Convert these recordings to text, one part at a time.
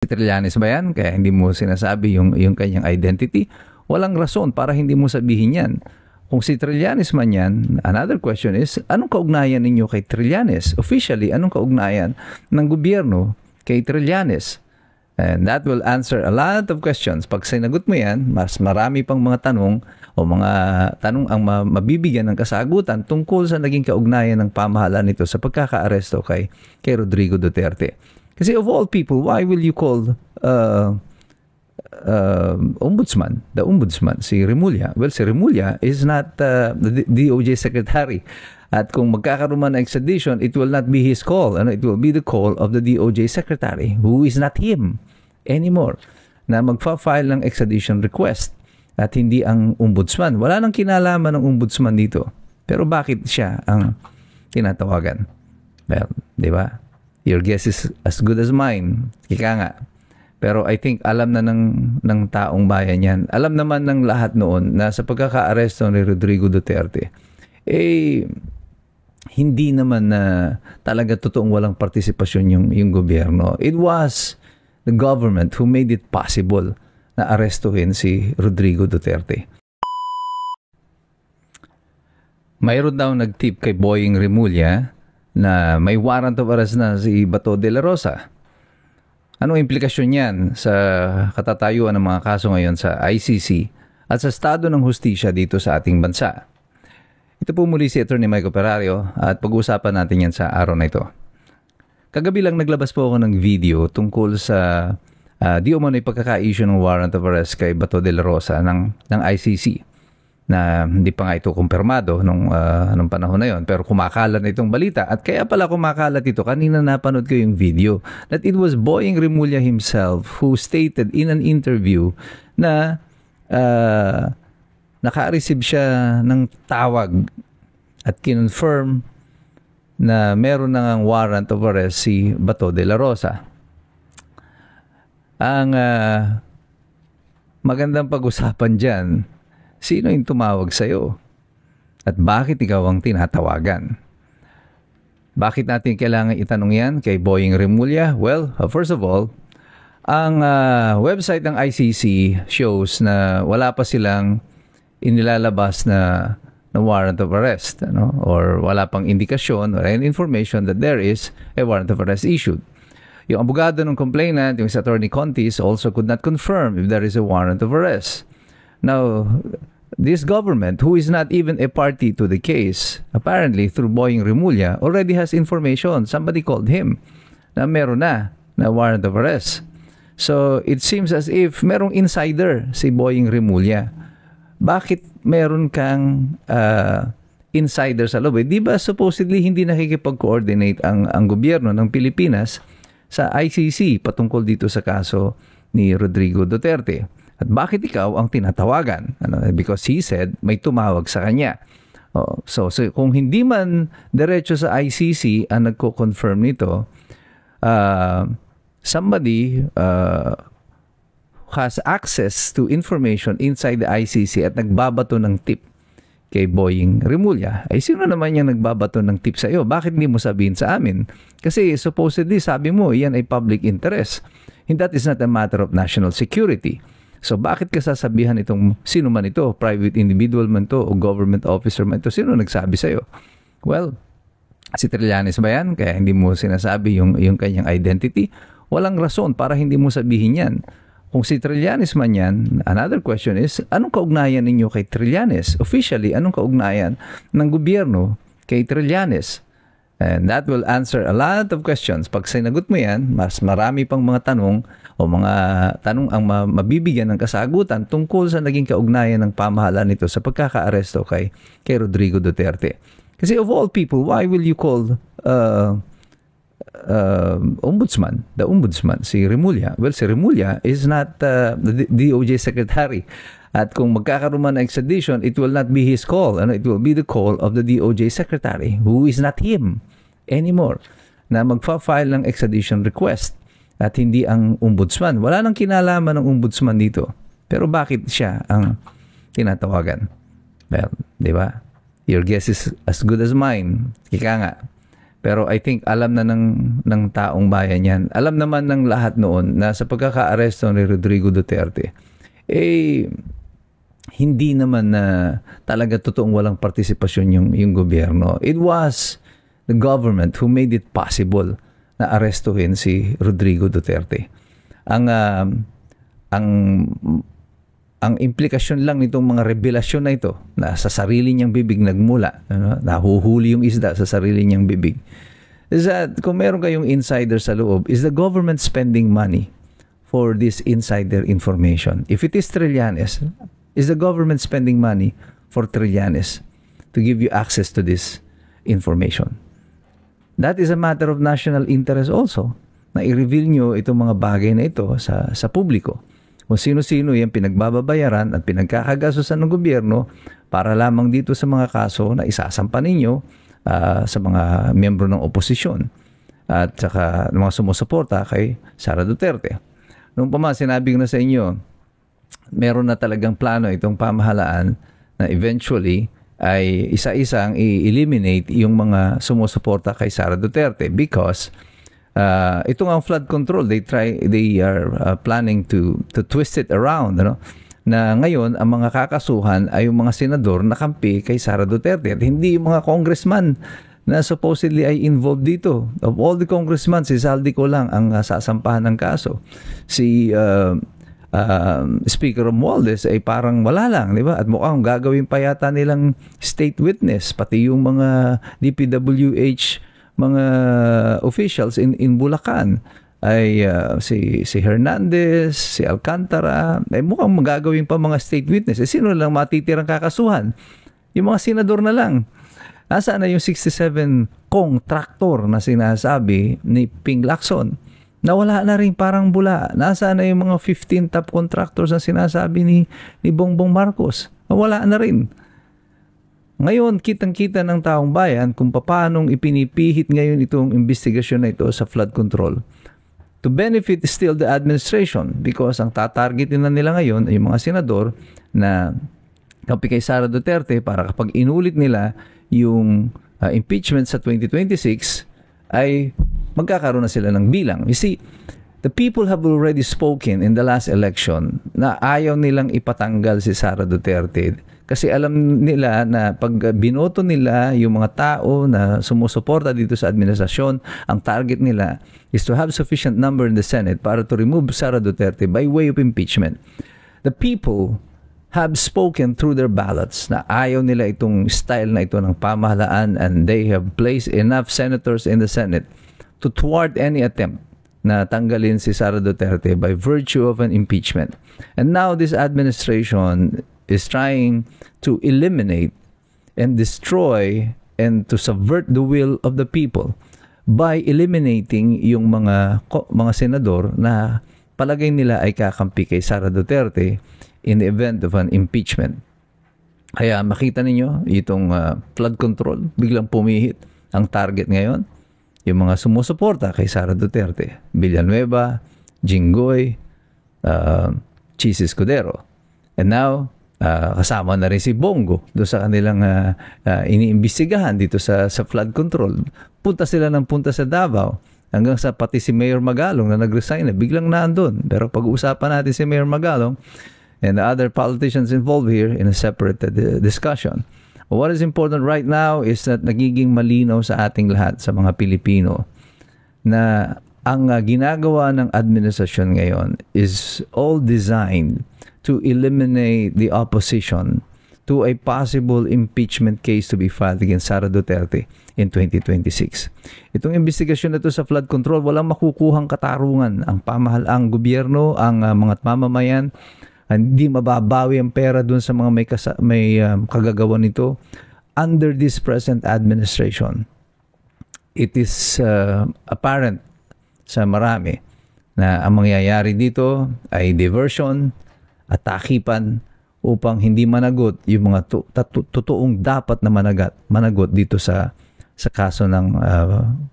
Trillanes ba yan? Kaya hindi mo sinasabi yung kanyang identity? Walang rason para hindi mo sabihin yan. Kung si Trillanes man yan, another question is, anong kaugnayan ninyo kay Trillanes? Officially, anong kaugnayan ng gobyerno kay Trillanes? And that will answer a lot of questions. Pag sinagot mo yan, mas marami pang mga tanong o mga tanong ang mabibigyan ng kasagutan tungkol sa naging kaugnayan ng pamahalaan nito sa pagkakaaresto kay Rodrigo Duterte. Kasi of all people, why will you call ombudsman, the ombudsman, si Remulla? Well, si Remulla is not the DOJ secretary. At kung magkakaroon man ng extradition, it will not be his call. It will be the call of the DOJ secretary, who is not him anymore, na magfa-file ng extradition request at hindi ang ombudsman. Wala nang kinalaman ng ombudsman dito. Pero bakit siya ang tinatawagan? Well, di ba? Your guess is as good as mine. Ika nga. Pero I think alam na ng taong bayan yan. Alam naman ng lahat noon na sa pagkaka-aresto ni Rodrigo Duterte, hindi naman na talaga totoong walang partisipasyon yung gobyerno. It was the government who made it possible na arestuhin si Rodrigo Duterte. Mayroon daw nag-tip kay Boying Remulla na may warrant of arrest na si Bato de la Rosa. Anong implikasyon yan sa katatayuan ng mga kaso ngayon sa ICC at sa estado ng hustisya dito sa ating bansa? Ito po muli si Attorney Mike Operario at pag-uusapan natin yan sa araw na ito. Kagabi lang naglabas po ako ng video tungkol sa di umano'y pagkaka-issue ng warrant of arrest kay Bato de la Rosa ng ICC na hindi pa nga ito kumpirmado nung panahon na yon, pero kumakalat na itong balita. At kaya pala kumakalat ito, kanina napanood ko yung video, that it was Boying Remulla himself who stated in an interview na naka-receive siya ng tawag at kinonfirm na meron na ngang warrant of arrest si Bato de la Rosa. Ang magandang pag-usapan dyan, sino yung tumawag sa'yo? At bakit ikaw ang tinatawagan? Bakit natin kailangan itanong yan kay Boying Remulla? Well, first of all, ang website ng ICC shows na wala pa silang inilalabas na warrant of arrest, or wala pang indikasyon or any information that there is a warrant of arrest issued. Yung abogado ng complainant, yung si Attorney Contis, also could not confirm if there is a warrant of arrest. Now, this government, who is not even a party to the case, apparently through Boying Remulla, already has information. Somebody called him na meron na warrant of arrest. So, it seems as if merong insider si Boying Remulla. Bakit meron kang insider sa loob? Di ba supposedly hindi nakikipag-coordinate ang gobyerno ng Pilipinas sa ICC patungkol dito sa kaso ni Rodrigo Duterte? At bakit ikaw ang tinatawagan? Because he said may tumawag sa kanya. So kung hindi man diretso sa ICC ang nagko-confirm nito, somebody has access to information inside the ICC at nagbabato ng tip kay Boying Remulla. Ay sino naman yung nagbabato ng tip sa iyo? Bakit hindi mo sabihin sa amin? Kasi supposedly sabi mo yan ay public interest. And that is not a matter of national security. So bakit ka sasabihan itong sino man ito? Private individual man to o government officer man ito? Sino nagsabi sa iyo? Well, si Trillanes ba yan? Kaya hindi mo sinasabi yung kanyang identity? Walang rason para hindi mo sabihin yan. Kung si Trillanes man yan, another question is, anong kaugnayan ninyo kay Trillanes? Officially, anong kaugnayan ng gobyerno kay Trillanes? And that will answer a lot of questions. Pag sinagot mo yan, mas marami pang mga tanong o mga tanong ang mabibigyan ng kasagutan tungkol sa naging kaugnayan ng pamahalaan nito sa pagkakaaresto kay Rodrigo Duterte. Kasi of all people, why will you call ombudsman, the ombudsman, si Remulla? Well, si Remulla is not the DOJ secretary. At kung magkakaroon man ng extradition, it will not be his call. It will be the call of the DOJ secretary, who is not him anymore, na magfa-file ng extradition request at hindi ang ombudsman. Wala nang kinalaman ng ombudsman dito. Pero bakit siya ang tinatawagan? Well, di ba? Your guess is as good as mine. Ika nga. Pero I think alam na ng taong bayan yan. Alam naman ng lahat noon na sa pagkaka-aresto ni Rodrigo Duterte, hindi naman na talaga totoong walang partisipasyon yung gobyerno. It was the government who made it possible na arestuhin si Rodrigo Duterte. Ang implikasyon lang nitong mga revelasyon na ito, na sa sarili niyang bibig nagmula, nahuhuli yung isda sa sarili niyang bibig, is that kung meron kayong insider sa loob, is the government spending money for this insider information? If it is Trillanes, is the government spending money for Trillanes to give you access to this information? That is a matter of national interest also, na i-reveal nyo itong mga bagay na ito sa publiko. Kung sino-sino yung pinagbababayaran at pinagkakagastusan ng gobyerno para lamang dito sa mga kaso na isasampa ninyo sa mga miyembro ng oposisyon at saka mga sumusuporta kay Sara Duterte. Noong pa man, sinabi ko na sa inyo, meron na talagang plano itong pamahalaan na eventually ay isa-isang i-eliminate yung mga sumusuporta kay Sara Duterte because ito nga ang flood control, they are planning to twist it around, na ngayon ang mga kakasuhan ay yung mga senador na kampi kay Sara Duterte at hindi yung mga congressman na supposedly ay involved dito. Of all the congressmen, si Zaldico lang ang sasampahan ng kaso. Si Speaker Romualdez ay parang wala lang, di ba? At mukhang gagawin pa yata nilang state witness, pati yung mga DPWH mga officials in Bulacan ay si Hernandez, si Alcantara, ay mukhang magagawin pa mga state witness. Sino lang matitirang kakasuhan? Yung mga senador na lang. Nasaan na yung 67 contractor na sinasabi ni Ping Lacson? Nawala na rin, parang bula. Nasaan na yung mga 15 top contractors na sinasabi ni Bongbong Marcos? Nawala na rin. Ngayon, kitang-kita ng taong bayan kung paanong ipinipihit ngayon itong investigasyon na ito sa flood control to benefit still the administration because ang tatargetin na nila ngayon ay yung mga senador na kampi kay Sara Duterte para kapag inulit nila yung impeachment sa 2026 ay magkakaroon na sila ng bilang. You see, the people have already spoken in the last election na ayaw nilang ipatanggal si Sara Duterte kasi alam nila na pag binoto nila yung mga tao na sumusuporta dito sa administrasyon, ang target nila is to have sufficient number in the Senate para to remove Sara Duterte by way of impeachment. The people have spoken through their ballots na ayaw nila itong style na ito ng pamahalaan and they have placed enough senators in the Senate to thwart any attempt na tanggalin si Sara Duterte by virtue of an impeachment. And now this administration is trying to eliminate and destroy and to subvert the will of the people by eliminating yung mga senador na palagay nila ay kakampi kay Sara Duterte in the event of an impeachment. Kaya makita ninyo itong flood control, biglang pumihit ang target ngayon. Yung mga sumusuporta kay Sara Duterte, Villanueva, Jinggoy, Chis Escudero. And now, kasama na rin si Bongo doon sa kanilang iniimbestigahan dito sa flood control. Punta sila ng punta sa Davao hanggang sa pati si Mayor Magalong na nag-resign na biglang naandun. Pero pag-uusapan natin si Mayor Magalong and the other politicians involved here in a separate discussion. What is important right now is that nagiging malinaw sa ating lahat sa mga Pilipino na ang ginagawa ng administrasyon ngayon is all designed to eliminate the opposition to a possible impeachment case to be filed against Sara Duterte in 2026. Itong investigasyon na ito sa flood control, walang makukuhang katarungan. Ang pamahalang gobyerno, ang mga mamamayan, hindi mababawi ang pera dun sa mga may kagagawan nito under this present administration. It is apparent sa marami na ang mangyayari dito ay diversion at takipan upang hindi managot yung mga totoong dapat na managot dito sa kaso ng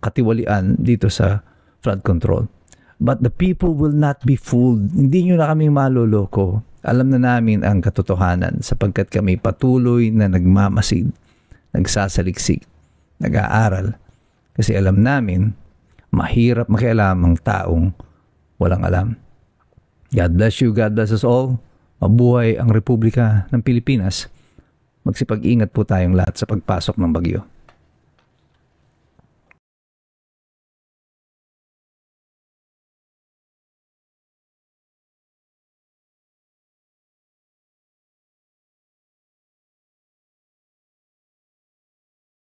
katiwalian dito sa flood control. But the people will not be fooled. Hindi nyo na kami maloloko. Alam na namin ang katotohanan sapagkat kami patuloy na nagmamasid, nagsasaliksik, nag-aaral Kasi alam namin, mahirap makialam ang taong walang alam. God bless you, God bless us all. Mabuhay ang Republika ng Pilipinas. Magsipag-ingat po tayong lahat sa pagpasok ng bagyo.